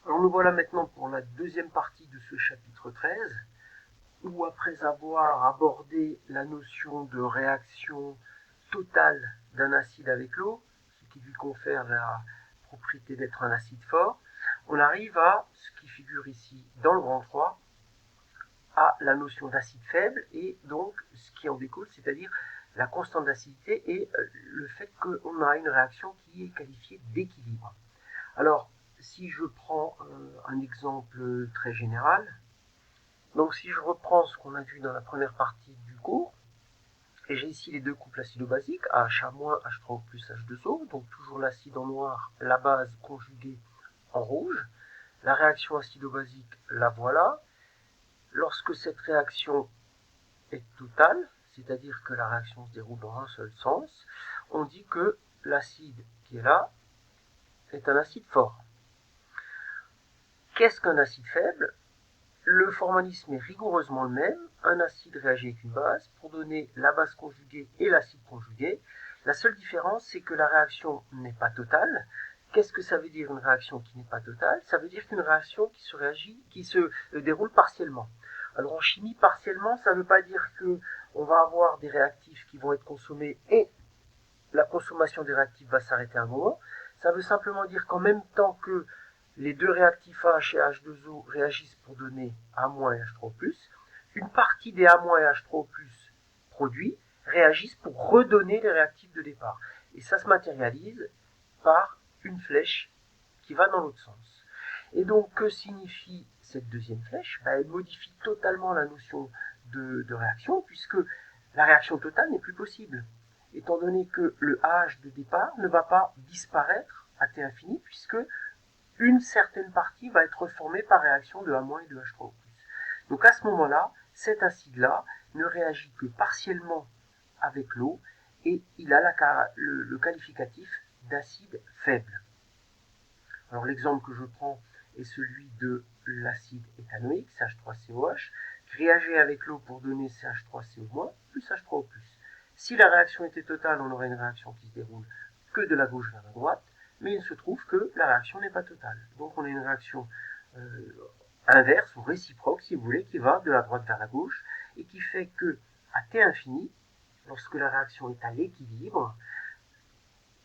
Alors nous voilà maintenant pour la deuxième partie de ce chapitre 13, où après avoir abordé la notion de réaction totale d'un acide avec l'eau, ce qui lui confère la propriété d'être un acide fort, on arrive à ce qui figure ici dans le grand 3, à la notion d'acide faible et donc ce qui en découle, c'est-à-dire la constante d'acidité et le fait qu'on a une réaction qui est qualifiée d'équilibre. Alors, si je prends un exemple très général, donc si je reprends ce qu'on a vu dans la première partie du cours, et j'ai ici les deux couples acido-basiques, AHA-, H3O+, H2O, donc toujours l'acide en noir, la base conjuguée en rouge. La réaction acido-basique, la voilà. Lorsque cette réaction est totale, c'est-à-dire que la réaction se déroule dans un seul sens, on dit que l'acide qui est là est un acide fort. Qu'est-ce qu'un acide faible? Le formalisme est rigoureusement le même. Un acide réagit avec une base pour donner la base conjuguée et l'acide conjugué. La seule différence, c'est que la réaction n'est pas totale. Qu'est-ce que ça veut dire une réaction qui n'est pas totale? Ça veut dire qu'une réaction qui se déroule partiellement. Alors en chimie, partiellement, ça ne veut pas dire qu'on va avoir des réactifs qui vont être consommés et la consommation des réactifs va s'arrêter à un moment. Ça veut simplement dire qu'en même temps que les deux réactifs H et H2O réagissent pour donner A- et H3O+, une partie des A- et H3O+, produits réagissent pour redonner les réactifs de départ. Et ça se matérialise par une flèche qui va dans l'autre sens. Et donc, que signifie cette deuxième flèche? Elle modifie totalement la notion de réaction, puisque la réaction totale n'est plus possible, étant donné que le AH de départ ne va pas disparaître à T infini, puisque une certaine partie va être formée par réaction de A- et de H3O+. Donc à ce moment-là, cet acide-là ne réagit que partiellement avec l'eau, et il a le qualificatif d'acide faible. Alors l'exemple que je prends est celui de l'acide éthanoïque, CH3COH, qui réagit avec l'eau pour donner CH3CO- plus H3O+. Si la réaction était totale, on aurait une réaction qui se déroule que de la gauche vers la droite, mais il se trouve que la réaction n'est pas totale. Donc on a une réaction inverse ou réciproque, si vous voulez, qui va de la droite vers la gauche, et qui fait que, à T infini, lorsque la réaction est à l'équilibre,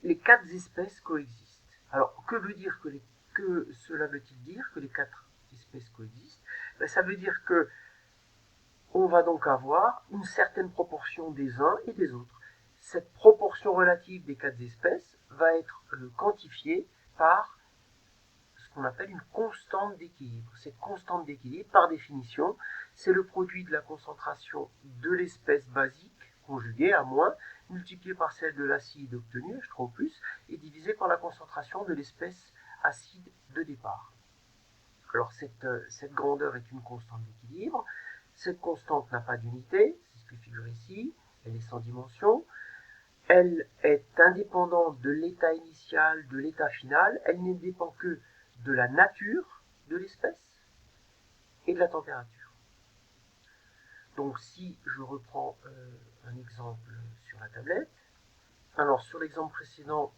les quatre espèces coexistent. Alors, que cela veut-il dire que les quatre espèces coexistent? Ça veut dire que on va donc avoir une certaine proportion des uns et des autres. Cette proportion relative des quatre espèces va être quantifiée par ce qu'on appelle une constante d'équilibre. Cette constante d'équilibre, par définition, c'est le produit de la concentration de l'espèce basique conjuguée à moins, multiplié par celle de l'acide obtenu, H3O+, et divisé par la concentration de l'espèce acide de départ. Alors cette grandeur est une constante d'équilibre. Cette constante n'a pas d'unité, c'est ce qui figure ici, elle est sans dimension. Elle est indépendante de l'état initial, de l'état final, elle ne dépend que de la nature de l'espèce et de la température. Donc si je reprends un exemple sur la tablette, alors sur l'exemple précédent,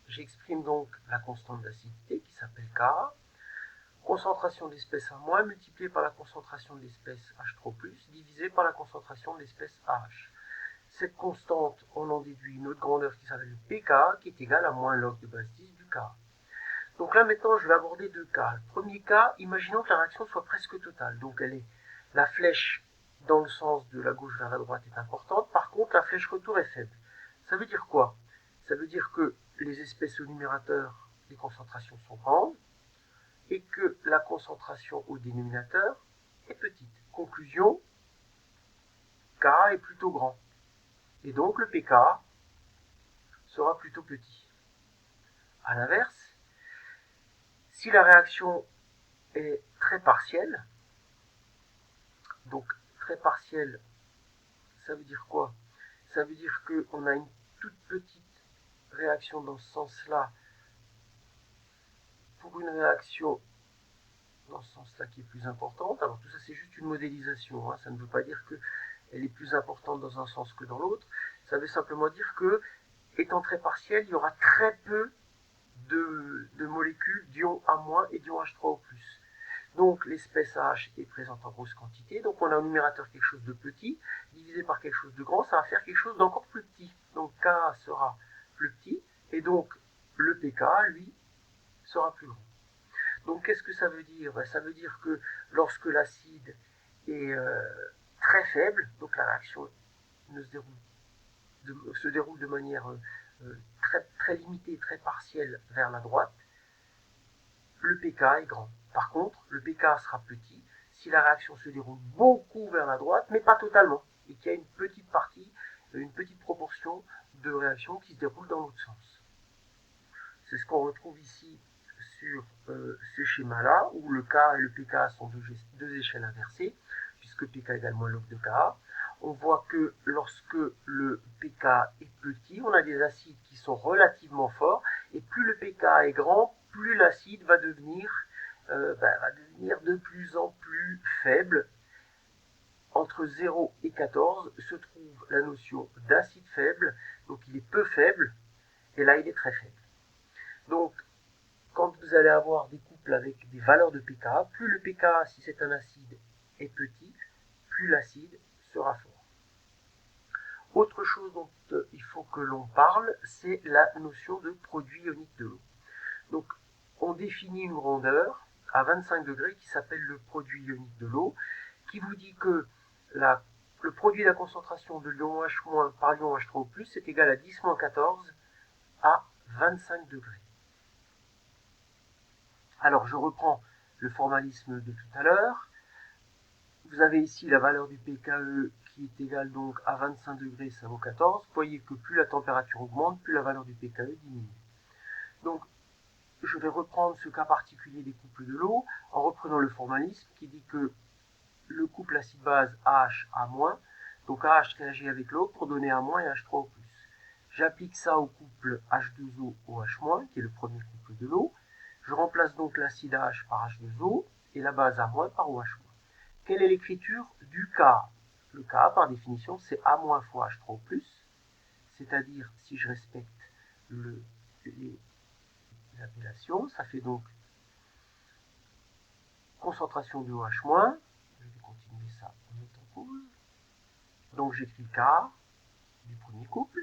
j'exprime donc la constante d'acidité qui s'appelle K, concentration de l'espèce A- multipliée par la concentration de l'espèce H3+, divisée par la concentration de l'espèce AH. Cette constante, on en déduit une autre grandeur qui s'appelle pK, qui est égale à moins log de base 10 du K. Donc là maintenant, je vais aborder deux cas. Le premier cas, imaginons que la réaction soit presque totale. Donc la flèche dans le sens de la gauche vers la droite est importante. Par contre, la flèche retour est faible. Ça veut dire quoi? Ça veut dire que les espèces au numérateur, les concentrations sont grandes, et que la concentration au dénominateur est petite. Conclusion, K est plutôt grand. Et donc le pK sera plutôt petit. A l'inverse, si la réaction est très partielle, donc très partielle, ça veut dire quoi? Ça veut dire qu'on a une toute petite réaction dans ce sens-là pour une réaction dans ce sens-là qui est plus importante. Alors tout ça c'est juste une modélisation, ça ne veut pas dire qu'elle est plus importante dans un sens que dans l'autre. Ça veut simplement dire que, étant très partielle, il y aura très peu de molécules d'ion A- et d'ion H3O+. Donc l'espèce H est présente en grosse quantité, donc on a au numérateur quelque chose de petit, divisé par quelque chose de grand, ça va faire quelque chose d'encore plus petit. Donc K sera plus petit, et donc le pK, lui, sera plus grand. Donc qu'est-ce que ça veut dire? Ça veut dire que lorsque l'acide est très faible, donc la réaction se déroule de manière très, très limitée, très partielle vers la droite, le pK est grand. Par contre, le pK sera petit si la réaction se déroule beaucoup vers la droite, mais pas totalement, et qu'il y a une petite partie, une petite proportion de réactions qui se déroulent dans l'autre sens. C'est ce qu'on retrouve ici sur ce schéma-là, où le K et le pK sont deux échelles inversées, puisque pK égale moins log de Ka. On voit que lorsque le pK est petit, on a des acides qui sont relativement forts, et plus le pK est grand, plus l'acide va devenir de plus en plus faible. Entre 0 et 14 se trouve la notion d'acide faible, donc il est peu faible, et là il est très faible. Donc quand vous allez avoir des couples avec des valeurs de pK, plus le pK, si c'est un acide, est petit, plus l'acide sera fort. Autre chose dont il faut que l'on parle, c'est la notion de produit ionique de l'eau. Donc, on définit une rondeur à 25 degrés qui s'appelle le produit ionique de l'eau, qui vous dit que le produit de la concentration de l'ion H- par l'ion H3O+, est égal à 10-14 à 25 degrés. Alors, je reprends le formalisme de tout à l'heure. Vous avez ici la valeur du pKe qui est égale donc à 25 degrés, ça vaut 14. Vous voyez que plus la température augmente, plus la valeur du pKe diminue. Donc, je vais reprendre ce cas particulier des couples de l'eau en reprenant le formalisme qui dit que le couple acide-base AH-A-, donc AH réagit avec l'eau pour donner A- et H3O+. J'applique ça au couple H2O-OH-, qui est le premier couple de l'eau. Je remplace donc l'acide H par H2O et la base A- par OH-. Quelle est l'écriture du K? Le K, par définition, c'est A- fois H3O+, c'est-à-dire, si je respecte les appellations, ça fait donc concentration de OH-. Je vais continuer ça en mettant pause. Donc j'écris K du premier couple,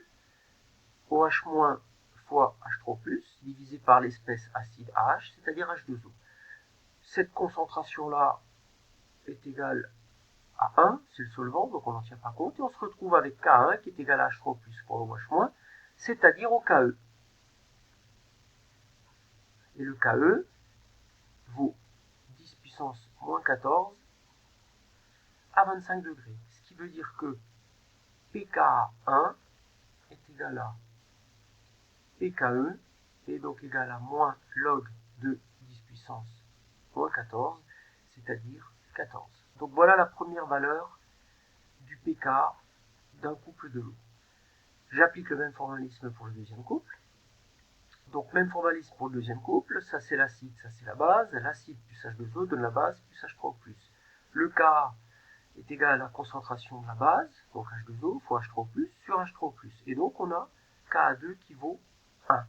OH- fois H3+, divisé par l'espèce acide H, c'est-à-dire H2O. Cette concentration-là est égale à 1, c'est le solvant, donc on n'en tient pas compte, et on se retrouve avec K1 qui est égal à H3+, fois OH-, c'est-à-dire au KE. Et le KE vaut 10 puissance moins 14 à 25 degrés. Ce qui veut dire que pK1 est égal à pKe, est donc égal à moins log de 10 puissance moins 14, c'est-à-dire 14. Donc voilà la première valeur du pK d'un couple de l'eau. J'applique le même formalisme pour le deuxième couple. Donc même formalisme pour le deuxième couple, ça c'est l'acide, ça c'est la base. L'acide plus H2O donne la base plus H3O+. Le K est égal à la concentration de la base, donc H2O fois H3O+, sur H3O+. Et donc on a Ka2 qui vaut 1.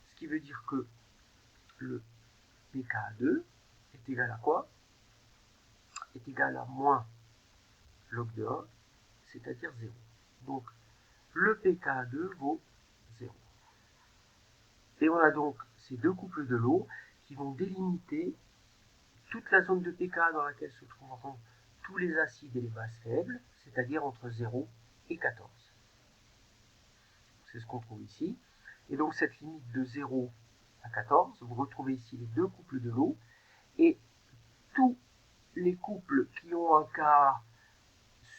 Ce qui veut dire que le pK2 est égal à quoi? Est égal à moins log de 1, c'est-à-dire 0. Donc le pK2 vaut 0. Et on a donc ces deux couples de l'eau qui vont délimiter toute la zone de pK dans laquelle se trouveront tous les acides et les bases faibles, c'est-à-dire entre 0 et 14. C'est ce qu'on trouve ici. Et donc cette limite de 0 à 14, vous retrouvez ici les deux couples de l'eau, et tous les couples qui ont un Ka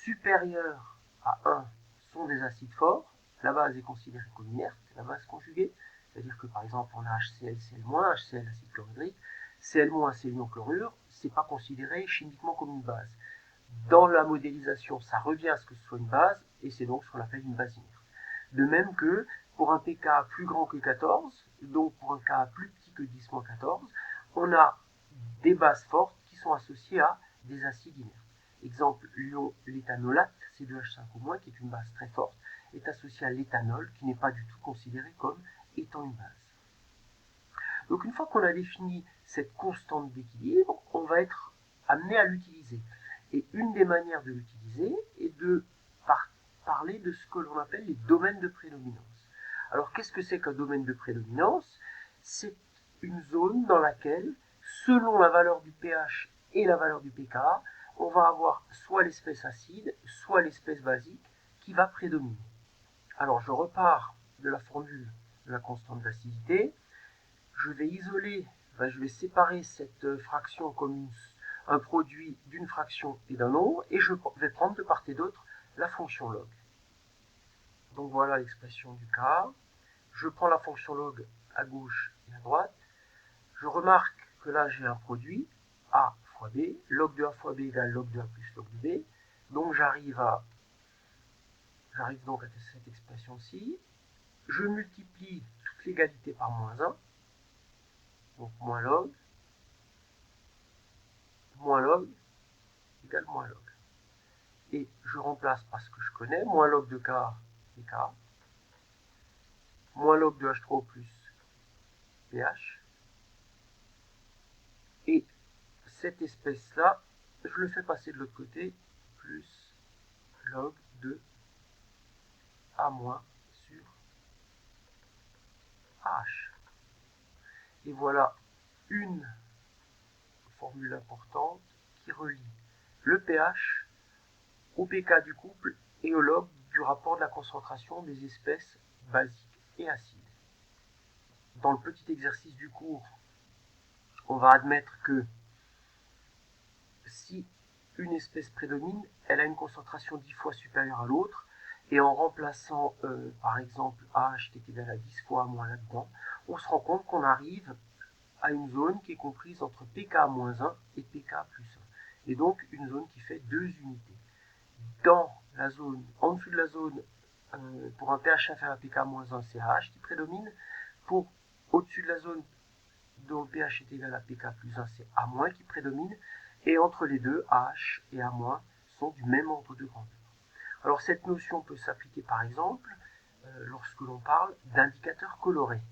supérieur à 1 sont des acides forts. La base est considérée comme inerte, la base conjuguée, c'est-à-dire que par exemple on a HCl, Cl-, HCl acide chlorhydrique, Cl-, c'est l'ion chlorure, c'est pas considéré chimiquement comme une base. Dans la modélisation, ça revient à ce que ce soit une base, et c'est donc ce qu'on appelle une base inerte. De même que pour un pK plus grand que 14, donc pour un Ka plus petit que 10-14, on a des bases fortes qui sont associées à des acides inertes. Exemple, l'ion l'éthanolate, C2H5O-, qui est une base très forte, est associé à l'éthanol, qui n'est pas du tout considéré comme étant une base. Donc une fois qu'on a défini cette constante d'équilibre, on va être amené à l'utiliser. Et une des manières de l'utiliser est de parler de ce que l'on appelle les domaines de prédominance. Alors qu'est-ce que c'est qu'un domaine de prédominance? C'est une zone dans laquelle, selon la valeur du pH et la valeur du pK, on va avoir soit l'espèce acide, soit l'espèce basique qui va prédominer. Alors je repars de la formule de la constante d'acidité. Je vais isoler, je vais séparer cette fraction comme un produit d'une fraction et d'un nombre, et je vais prendre de part et d'autre la fonction log. Donc voilà l'expression du cas. Je prends la fonction log à gauche et à droite. Je remarque que là j'ai un produit, A fois B, log de A fois B égale log de A plus log de B. Donc j'arrive donc à cette expression-ci. Je multiplie toute l'égalité par moins 1. Donc moins log égale moins log. Et je remplace par ce que je connais, moins log de K et K, moins log de H3O plus pH. Et cette espèce-là, je le fais passer de l'autre côté, plus log de A- sur H. Et voilà une formule importante qui relie le pH au pK du couple et au log du rapport de la concentration des espèces basiques et acides. Dans le petit exercice du cours, on va admettre que si une espèce prédomine, elle a une concentration 10 fois supérieure à l'autre, et en remplaçant par exemple AH qui est égal à 10 fois A- là-dedans, on se rend compte qu'on arrive à une zone qui est comprise entre pK-1 et pK plus 1. Et donc une zone qui fait 2 unités. Dans la zone, en dessous de la zone, pour un pH inférieur à pK-1, c'est AH qui prédomine. Pour au-dessus de la zone dont le pH est égal à pK plus 1, c'est A- qui prédomine. Et entre les deux, AH et A- sont du même ordre de grandeur. Alors cette notion peut s'appliquer par exemple lorsque l'on parle d'indicateurs colorés.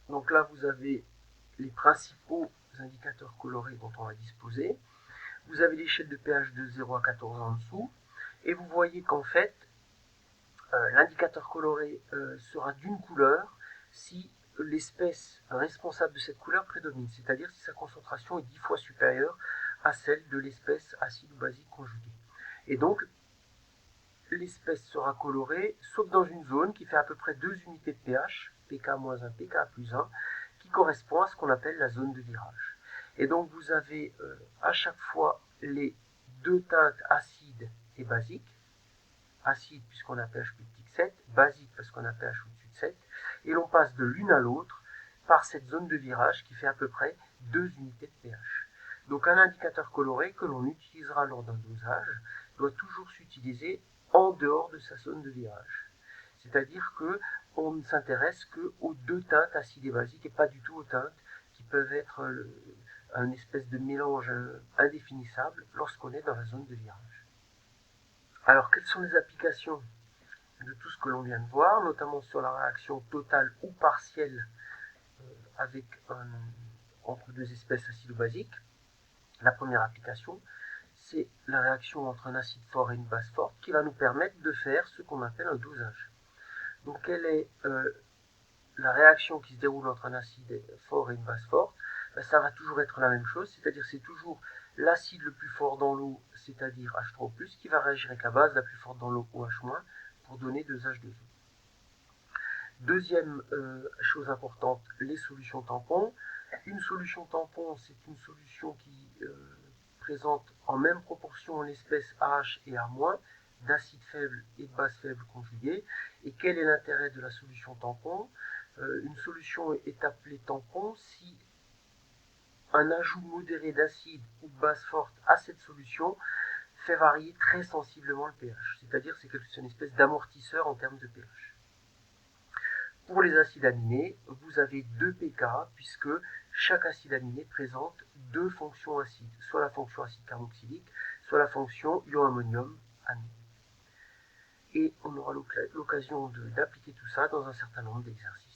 Donc là, vous avez les principaux indicateurs colorés dont on va disposer. Vous avez l'échelle de pH de 0 à 14 en dessous. Et vous voyez qu'en fait, l'indicateur coloré sera d'une couleur si l'espèce responsable de cette couleur prédomine, c'est-à-dire si sa concentration est 10 fois supérieure à celle de l'espèce acide ou basique conjuguée. Et donc, l'espèce sera colorée, sauf dans une zone qui fait à peu près 2 unités de pH, pK-1, pK plus 1, qui correspond à ce qu'on appelle la zone de virage. Et donc vous avez à chaque fois les deux teintes acides et basiques, acide puisqu'on a pH plus petit que 7, basique parce qu'on a pH au-dessus de 7, et l'on passe de l'une à l'autre par cette zone de virage qui fait à peu près 2 unités de pH. Donc un indicateur coloré que l'on utilisera lors d'un dosage doit toujours s'utiliser en dehors de sa zone de virage. C'est-à-dire qu'on ne s'intéresse qu'aux deux teintes acides et basiques et pas du tout aux teintes qui peuvent être un espèce de mélange indéfinissable lorsqu'on est dans la zone de virage. Alors quelles sont les applications de tout ce que l'on vient de voir, notamment sur la réaction totale ou partielle entre deux espèces acides ou basiques? La première application, c'est la réaction entre un acide fort et une base forte qui va nous permettre de faire ce qu'on appelle un dosage. Donc quelle est la réaction qui se déroule entre un acide fort et une base forte? Ça va toujours être la même chose, c'est-à-dire c'est toujours l'acide le plus fort dans l'eau, c'est-à-dire H3+, qui va réagir avec la base la plus forte dans l'eau, OH-, pour donner 2H2O. Deuxième chose importante, les solutions tampons. Une solution tampon, c'est une solution qui présente en même proportion l'espèce AH et A-, d'acide faible et de base faible conjuguée. Et quel est l'intérêt de la solution tampon? Une solution est appelée tampon si un ajout modéré d'acide ou de base forte à cette solution fait varier très sensiblement le pH. C'est-à-dire que c'est une espèce d'amortisseur en termes de pH. Pour les acides aminés, vous avez 2 pK puisque chaque acide aminé présente deux fonctions acides, soit la fonction acide carboxylique, soit la fonction ion-ammonium amine. Et on aura l'occasion d'appliquer tout ça dans un certain nombre d'exercices.